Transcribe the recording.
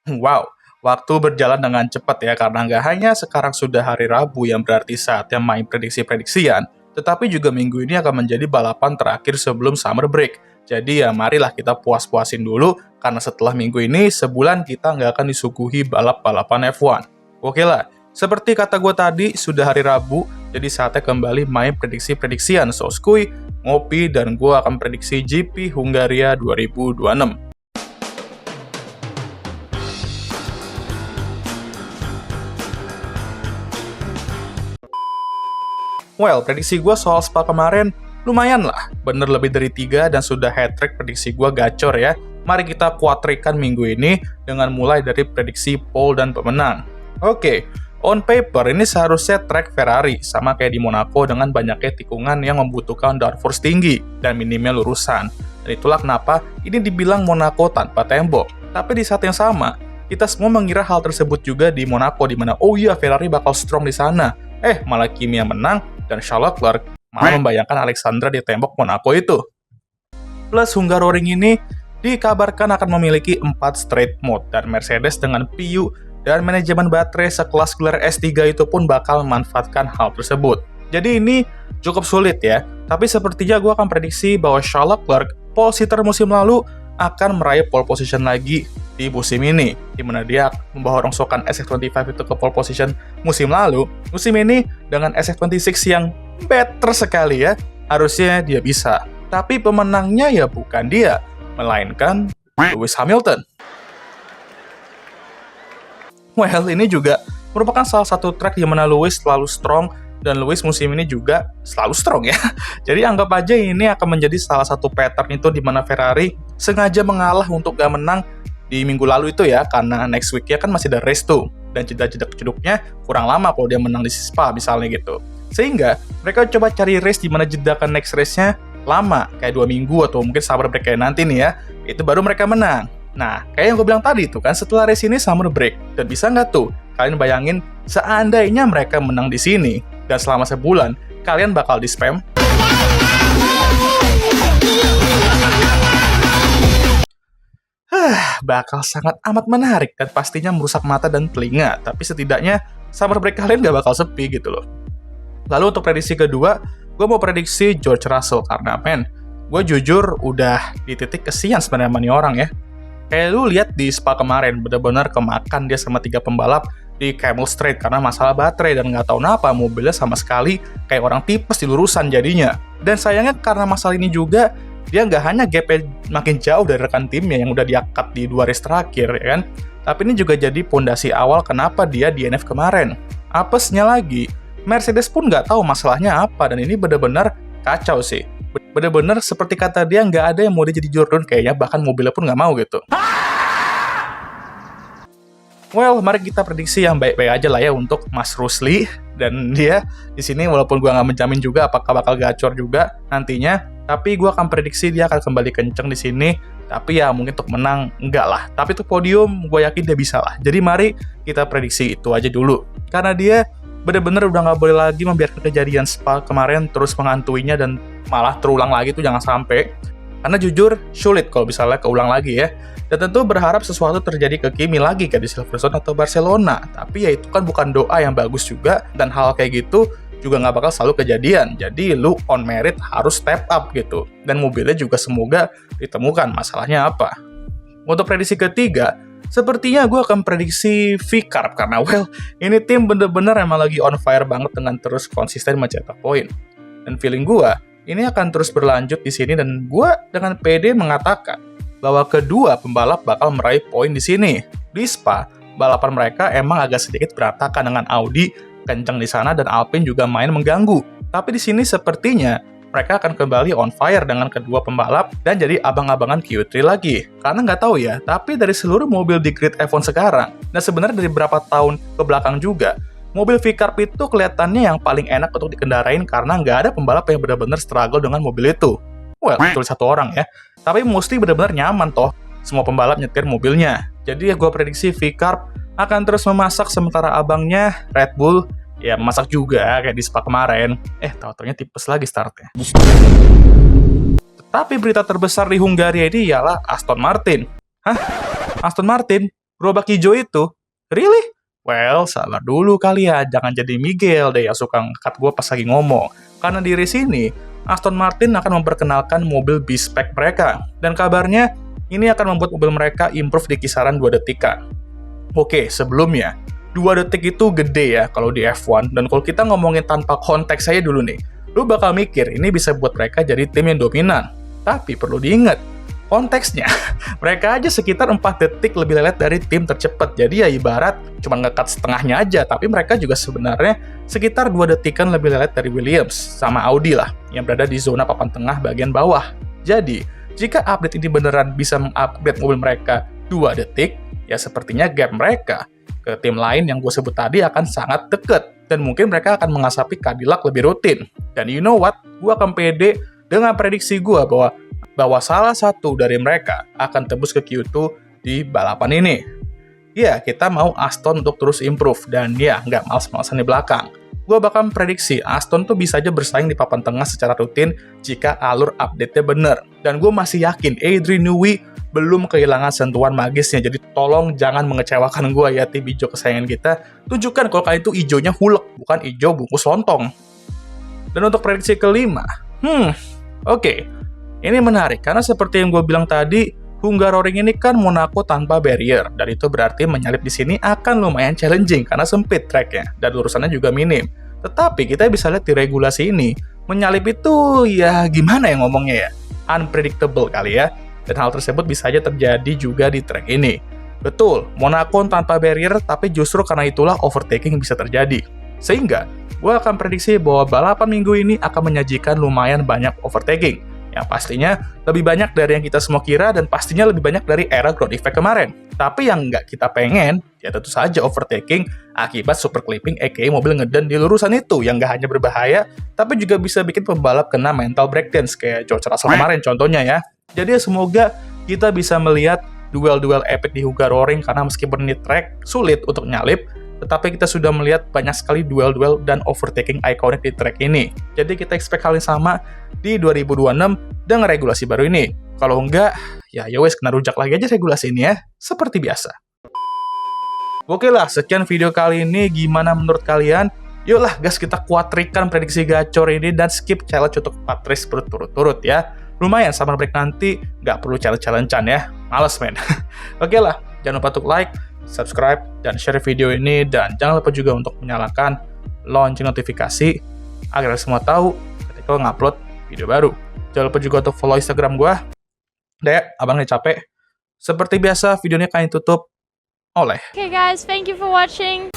Wow, waktu berjalan dengan cepat ya, karena nggak hanya sekarang sudah hari Rabu yang berarti saatnya main prediksi-prediksian, tetapi juga minggu ini akan menjadi balapan terakhir sebelum summer break. Jadi ya marilah kita puas-puasin dulu, karena setelah minggu ini, sebulan kita nggak akan disuguhi balap-balapan F1. Oke lah, seperti kata gue tadi, sudah hari Rabu, jadi saatnya kembali main prediksi-prediksian. So, skuy, ngopi, dan gue akan prediksi GP Hungaria 2026. Well, prediksi gue soal Spa kemarin lumayan lah, bener lebih dari 3 dan sudah hat-trick prediksi gue gacor ya. Mari kita kuatrikan minggu ini dengan mulai dari prediksi pole dan pemenang. Oke, on paper ini seharusnya track Ferrari, sama kayak di Monaco dengan banyaknya tikungan yang membutuhkan downforce tinggi dan minimnya lurusan. Dan itulah kenapa ini dibilang Monaco tanpa tembok. Tapi di saat yang sama, kita semua mengira hal tersebut juga di Monaco, di mana oh iya Ferrari bakal strong di sana. Malah Kimi yang menang, dan Charles Leclerc malah membayangkan Alexandra di tembok Monaco itu. Plus Hungaroring ini dikabarkan akan memiliki 4 straight mode, dan Mercedes dengan PU dan manajemen baterai sekelas gelar S3 itu pun bakal memanfaatkan hal tersebut. Jadi ini cukup sulit ya, tapi sepertinya gue akan prediksi bahwa Charles Leclerc, pole sitter musim lalu, akan meraih pole position lagi di musim ini, di mana dia membawa rongsokan SF25 itu ke pole position musim lalu. Musim ini dengan SF26 yang better sekali ya, harusnya dia bisa. Tapi pemenangnya ya bukan dia, melainkan Lewis Hamilton. Well, ini juga merupakan salah satu track di mana Lewis selalu strong, dan Lewis musim ini juga selalu strong ya. Jadi anggap aja ini akan menjadi salah satu pattern itu di mana Ferrari sengaja mengalah untuk gak menang di minggu lalu itu ya, karena next week-nya kan masih ada race tuh, dan jeda-jeda ceduknya kurang lama kalau dia menang di Spa misalnya gitu. Sehingga mereka coba cari race di mana jeda ke next race-nya lama, kayak 2 minggu atau mungkin summer break kayak nanti nih ya, itu baru mereka menang. Nah, kayak yang gue bilang tadi tuh kan, setelah race ini summer break, dan bisa nggak tuh kalian bayangin seandainya mereka menang di sini, dan selama sebulan kalian bakal di-spam? Bakal sangat amat menarik dan pastinya merusak mata dan telinga, tapi setidaknya summer break kalian gak bakal sepi gitu loh. Lalu untuk prediksi kedua, gue mau prediksi George Russell, karena gue jujur udah di titik kesian sebenarnya sama nih orang ya. Kayak lu lihat di Spa kemarin, bener-bener kemakan dia sama 3 pembalap di Camel Straight karena masalah baterai, dan nggak tahu kenapa mobilnya sama sekali kayak orang tipes di lurusan jadinya. Dan sayangnya karena masalah ini juga, dia nggak hanya gap makin jauh dari rekan timnya yang udah diangkat di 2 race terakhir ya kan, tapi ini juga jadi pondasi awal kenapa dia DNF kemarin. Apesnya lagi, Mercedes pun nggak tahu masalahnya apa, dan ini bener-bener kacau sih. Bener-bener seperti kata dia, nggak ada yang mau dia jadi Jordan kayaknya, bahkan mobilnya pun nggak mau gitu. Well, mari kita prediksi yang baik-baik aja lah ya untuk Mas Rusli, dan dia di sini walaupun gua nggak menjamin juga apakah bakal gacor juga nantinya, tapi gua akan prediksi dia akan kembali kenceng di sini. Tapi ya mungkin untuk menang enggak lah, tapi untuk podium gue yakin dia bisa lah. Jadi mari kita prediksi itu aja dulu, karena dia bener-bener udah nggak boleh lagi membiarkan kejadian Spa kemarin terus menghantuinya dan malah terulang lagi tuh, jangan sampai. Karena jujur sulit kalau misalnya keulang lagi ya. Dan tentu berharap sesuatu terjadi ke Kimi lagi kayak di Silverstone atau Barcelona. Tapi ya itu kan bukan doa yang bagus juga, dan hal kayak gitu juga nggak bakal selalu kejadian. Jadi lu on merit harus step up gitu. Dan mobilnya juga semoga ditemukan masalahnya apa. Untuk prediksi ketiga, sepertinya gue akan prediksi VCARB, karena well, ini tim bener-bener emang lagi on fire banget dengan terus konsisten mencetak poin. Dan feeling gue, ini akan terus berlanjut di sini, dan gue dengan pede mengatakan bahwa kedua pembalap bakal meraih poin di sini. Di Spa, balapan mereka emang agak sedikit berantakan dengan Audi kenceng di sana dan Alpine juga main mengganggu. Tapi di sini sepertinya mereka akan kembali on fire dengan kedua pembalap dan jadi abang-abangan Q3 lagi. Karena nggak tahu ya, tapi dari seluruh mobil di grid F1 sekarang, dan sebenarnya dari beberapa tahun ke belakang juga, mobil VCARB itu kelihatannya yang paling enak untuk dikendarain karena nggak ada pembalap yang benar-benar struggle dengan mobil itu. Well, betul satu orang ya. Tapi mostly benar-benar nyaman toh semua pembalap nyetir mobilnya. Jadi ya gue prediksi VCARB akan terus memasak sementara abangnya Red Bull ya memasak juga kayak di Spa kemarin. Tahu-taunya tipes lagi startnya. Tapi berita terbesar di Hungaria ini ialah Aston Martin. Hah? Aston Martin? Gerobak hijau itu? Really? Well, sabar dulu kali ya, jangan jadi Miguel deh yang suka ngekat gue pas lagi ngomong. Karena di race ini, Aston Martin akan memperkenalkan mobil B-Spec mereka. Dan kabarnya, ini akan membuat mobil mereka improve di kisaran 2 detikan. Oke, sebelumnya, 2 detik itu gede ya kalau di F1. Dan kalau kita ngomongin tanpa konteks saya dulu nih, lu bakal mikir ini bisa buat mereka jadi tim yang dominan. Tapi perlu diingat, konteksnya, mereka aja sekitar 4 detik lebih lelet dari tim tercepat. Jadi ya ibarat cuma ngekat setengahnya aja, tapi mereka juga sebenarnya sekitar 2 detikan lebih lelet dari Williams sama Audi lah, yang berada di zona papan tengah bagian bawah. Jadi, jika update ini beneran bisa mengupgrade mobil mereka 2 detik, ya sepertinya gap mereka ke tim lain yang gue sebut tadi akan sangat deket. Dan mungkin mereka akan mengasapi Cadillac lebih rutin. Dan you know what? Gue akan pede dengan prediksi gue bahwa salah satu dari mereka akan tembus ke Q2 di balapan ini. Ya, kita mau Aston untuk terus improve, dan ya, nggak males-malesan di belakang. Gue bakal prediksi Aston tuh bisa aja bersaing di papan tengah secara rutin jika alur update-nya bener. Dan gue masih yakin Adrian Newey belum kehilangan sentuhan magisnya, jadi tolong jangan mengecewakan gue ya, tim hijau kesayangan kita. Tunjukkan kalau kalian itu hijaunya hulek, bukan hijau bungkus lontong. Dan untuk prediksi kelima, oke. Ini menarik, karena seperti yang gue bilang tadi, Hungaroring ini kan Monaco tanpa barrier, dan itu berarti menyalip di sini akan lumayan challenging, karena sempit tracknya, dan lurusannya juga minim. Tetapi kita bisa lihat di regulasi ini, menyalip itu ya gimana ya ngomongnya ya, unpredictable kali ya, dan hal tersebut bisa aja terjadi juga di track ini. Betul, Monaco tanpa barrier, tapi justru karena itulah overtaking bisa terjadi. Sehingga, gue akan prediksi bahwa balapan minggu ini akan menyajikan lumayan banyak overtaking, yang pastinya lebih banyak dari yang kita semua kira dan pastinya lebih banyak dari era ground effect kemarin. Tapi yang nggak kita pengen, ya tentu saja overtaking akibat super clipping aka mobil ngeden di lurusan itu yang nggak hanya berbahaya, tapi juga bisa bikin pembalap kena mental breakdance kayak George Russell kemarin contohnya ya. Jadi semoga kita bisa melihat duel-duel epic di Hungaroring karena meskipun ini track sulit untuk nyalip, tetapi kita sudah melihat banyak sekali duel-duel dan overtaking ikonik di track ini. Jadi kita expect hal yang sama di 2026 dengan regulasi baru ini. Kalau enggak, ya wes kena rujak lagi aja regulasi ini ya, seperti biasa. Oke lah, sekian video kali ini. Gimana menurut kalian? Yuklah gas kita kuatrikan prediksi gacor ini dan skip challenge untuk 4 race berturut-turut ya. Lumayan sama break nanti, nggak perlu challenge-challengean ya. Males men. Oke lah, jangan lupa untuk like, subscribe, dan share video ini, dan jangan lupa juga untuk menyalakan lonceng notifikasi agar semua tahu ketika gue ngupload video baru. Jangan lupa juga untuk follow Instagram gue. Dek, abang udah capek. Seperti biasa, videonya kalian tutup oleh. Okay guys, thank you for watching.